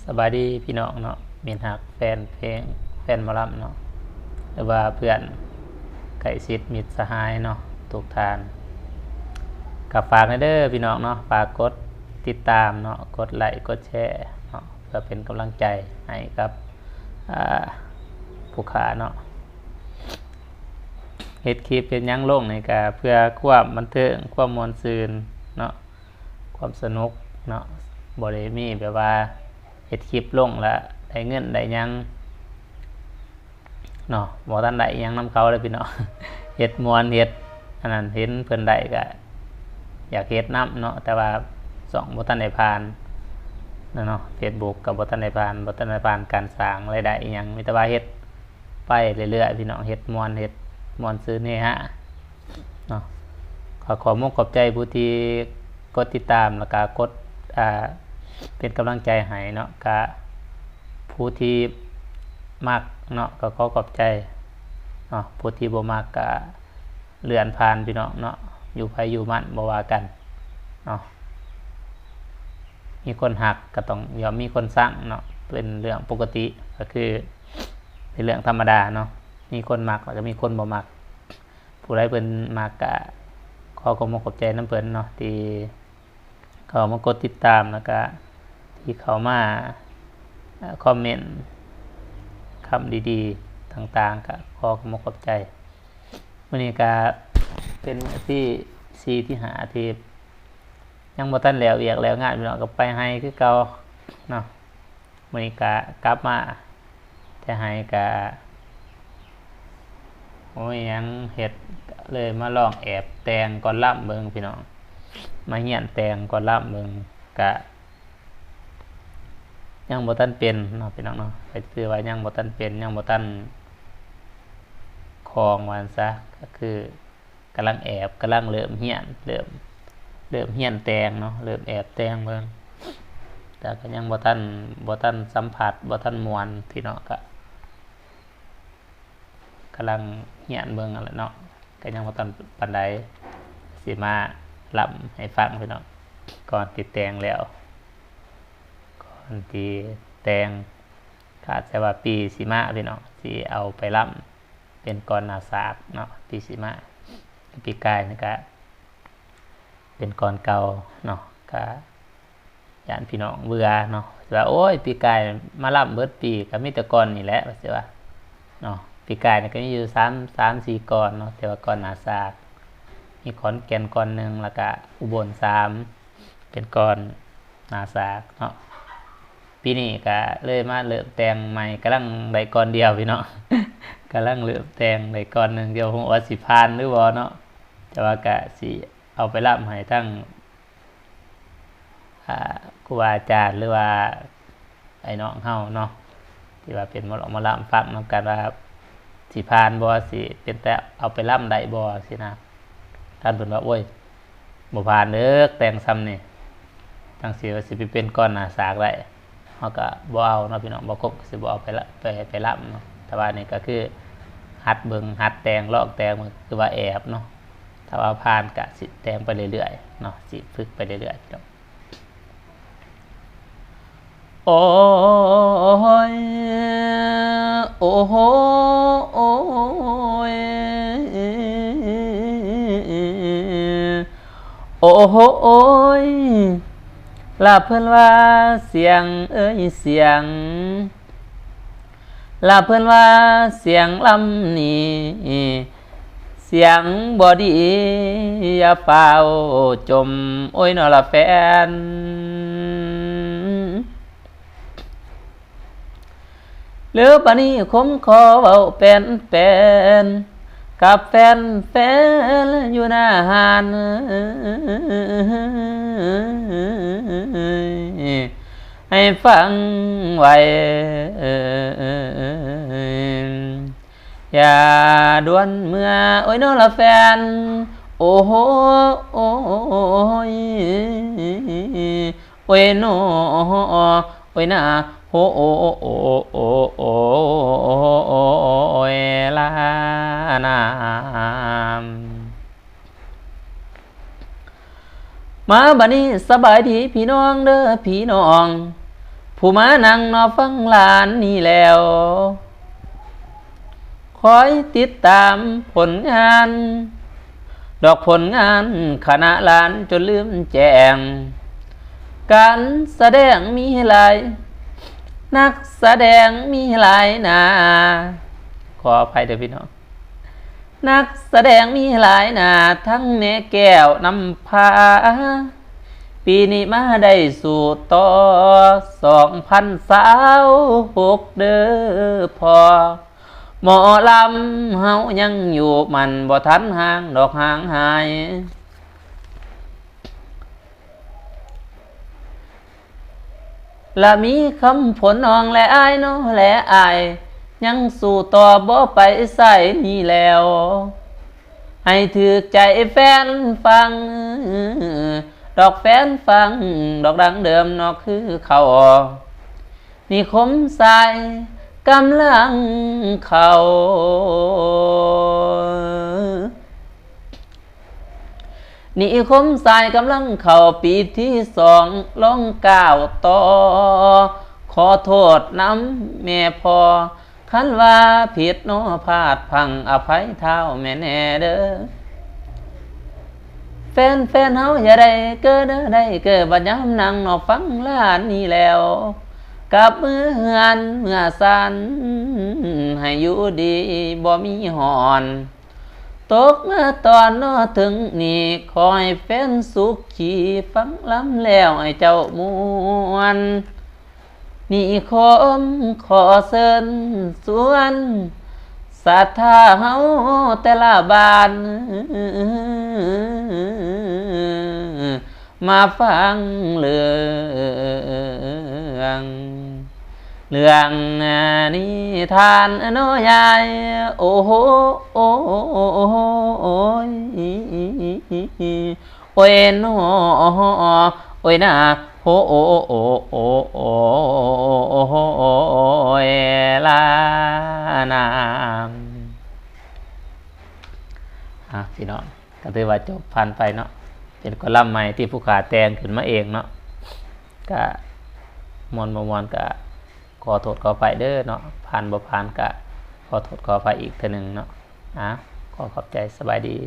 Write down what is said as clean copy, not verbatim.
สบายดีพี่น้องเนาะมีหักแฟนเพลงแฟนหมอลำเนาะหรือว่าเพื่อนใกล้ชิดมิตรสหายเนาะทุกทานกับฝากในเด้อพี่น้องเนาะฝากกดติดตามเนาะกดไลค์กดแชร์เนาะเพื่อเป็นกำลังใจให้กับผู้ขาเนาะเฮ็ดคลิปเป็นยังลงในกาเพื่อความบันเทิงความม่วนซื่นเนาะความสนุกเนาะบ่ได้มีแบบว่าเฮ็ดคลิปลงแล้วได้เงินได้ยังเนาะบ่ทันได้ยังนํเขาเลยพี่น้อง เฮ็ดม่วนเฮ็ดอันนั้นเห็นเพิ่นได้ก็อยากเฮ็ดนํเนาะแต่ว่า2บ่ทันได้ผ่านเนาะ Facebook ก็บ่ทันได้ผ่านการสร้างรายได้อีหยังมีแต่ว่าเฮ็ดไปเรื่อยๆพี่น้องเฮ็ดม่วนซื่อเฮฮะเนาะขอมุกขอบใจผู้ที่กดติดตามแล้วก็กดเป็นกำลังใจให้เนาะก็ผู้ที่มักเนาะก็ขอขอบใจเนาะผู้ที่บ่มักก็เลื่อนผ่านพี่น้องเนาะอยู่ไผอยู่มันบ่ว่ากันเนาะมีคนหักก็ต้องยอมมีคนสั่งเนาะเป็นเรื่องปกติก็คือเป็นเรื่องธรรมดาเนาะมีคนมักแล้วก็มีคนบ่มักผู้ใดเพิ่นมักก็ขอขอบใจนำเพิ่นเนาะที่เขามากดติดตามแล้วก็ที่เขามาคอมเมนต์คำดีๆต่างๆก็ขอขอบใจมื้อนี้ก็เป็นมื้อที่4ที่5ที่ยังบ่ทันแล้วเวียกแล้วงานพี่น้องก็ไปให้คือเก่าเนาะมื้อนี้ก็กลับมาแต่ให้ก็โอ้ยยังเฮ็ดเลยมาลองแอบแต่งก่อนล่ำเบิ่งพี่น้องมาเฮียนแต่งก่อนล่ำเบิ่งก็ยังบ่ทันเป็นเนาะพี่น้องเนาะไปซื้อไว้ยังบ่ทันเป็นยังบ่ทันคลองว่าซะก็คือกำลังเริ่มเฮียนเริ่มเฮียนแต่งเนาะเริ่มแอบแต่งเบิ่งแต่ก็ยังบ่ทันสัมผัสบ่ทันม่วนพี่น้องก็กำลังเฮียนเบิ่งนั่นแหละเนาะก็ยังบ่ทันปานใดสิมาลํให้ฟังพี่น้องก่อนติดแต่งแล้วก่อนที่แต่งขาดแต่ว่าปีสิมาพี่น้องสิเอาไปลํเป็นก่อนหน้าสากเนาะปีสิมาปีกายนี่ก็เป็นก่อนเก่าเนาะก็ย่านพี่น้องเบื่อเนาะว่าโอ้ยปีกายมาลํเบิดปีก็มีแต่ก่อนนี่แหละว่าสิว่าเนาะปีกายนี่ก็มีอยู่3 4ก่อนเนาะแต่ว่าก่อนหน้าสากมีขอนแก่นก่อนนึงแล้วก็อุบล3เป็นก่อนหน้าสากเนาะปีนี้ก็เลยมาเริ่มแต่งใหม่กำลังได้ก่อนเดียวพี่เนาะ กำลังเริ่มแต่งได้ก่อนนึงเดี๋ยวคงว่าสิผ่านหรือบ่เนาะแต่ว่าก็สิเอาไปรับให้ทั้งครูบาอาจารย์หรือว่าไอ้น้องเฮาเนาะที่ว่าเป็นหมอลำฟังนำกันว่าสิผ่านบ่สิเป็นแต่เอาไปร่ำได้บ่สินะท่านเพิ่นว่าโอ้ยบ่ผ่านเด้อแต่งซ้ำนี่จังสิว่าสิไปเป็นก้อนหน้าสากได้เฮาก็บ่เอาเนาะพี่น้องบ่ครบก็สิบ่เอาไปร่ำเนาะแต่ว่านี่ก็คือหัดเบิ่งหัดแต่งลอกแต่งคือว่าแอบเนาะถ้าว่าผ่านก็สิแต่งไปเรื่อยๆเนาะสิฝึกไปเรื่อยๆเนาะโอ้ยโอ้โหโอ้ยโอ้โหโอ้ยลาเพิ่นว่าเสียงเอ้ยเสียงลาเพิ่นว่าเสียงลำนี้เสียงบ่ดีอย่าเป่าจมโอ้ยนอละแฟนหรือปานนี้คมขอเว้าเป็นกับแฟนอยู่หน้าหานให้ฟังไว้อย่าด่วนเมื่อโอ้ยน้องละแฟนโอ้โหโอ้ยโอ้ยน้อโอ้ยน่าโอ้โอ้โอ้โอ้โอ้โอ้ยลานามมาบัดนี้สบายดีพี่น้องเด้อพี่น้อง ผ ผู้มานั่งนอฟังหลานนี่แล้วคอยติดตามผลงานดอกผลงานคณะหลานจนลืมแจงการแสดงมีหลายนักแสดงมีหลายนาขออภัยเด้อพี่น้องนักแสดงมีหลายนาทั้งแม่แก้วนำพาปีนี้มาได้สู่ต่อ2026เด้อพอหมอลำเฮายังอยู่มันบ่ทันห่างดอกห่างหายและมีคำผลนองและอายเนาะและอายยังสู่ต่อบ่ไปใส่นี่แล้วให้ถือใจแฟนฟังดอกแฟนฟังดอกดังเดิมนอกคือเขานี่คมสายกำลังเขานี่คมสายกำลังเข้าปีที่2ลง9ต่อขอโทษน้ำแม่พอคันว่าผิดน้อพลาดพังอภัยเท้าแม่แน่เด้อแฟนเฮาอย่าได้เกิดได้เกิดบัดยามนั่งนอฟังหลานนี่แล้วกับมือเฮือนเมื่อสันให้อยู่ดีบ่มีหอนตกเมื่อตอนนอถึงนี่คอยแฟนสุขขี่ฟังล้ำแล้วให้เจ้ามวนนี่ขอเชิญสวนศรัทธาเฮาแต่ละบ้านมาฟังเรื่องนิทานน้อยใหญ่โอ้โหโอ้ยโอ้ยน้อโอ้ยนะโอ้โอ้โอ้โอ้โอ้ยลานามพี่น้องก็ถือว่าจบผ่านไปเนาะเป็นคอลัมน์ใหม่ที่ผู้ขาแต่งขึ้นมาเองเนาะก็มวนก็ขอโทษขออภัยเด้อเนาะผ่านบ่ผ่านก็ขอโทษขออภัยอีกเทื่อนึงเนาะขอขอบใจสบายดี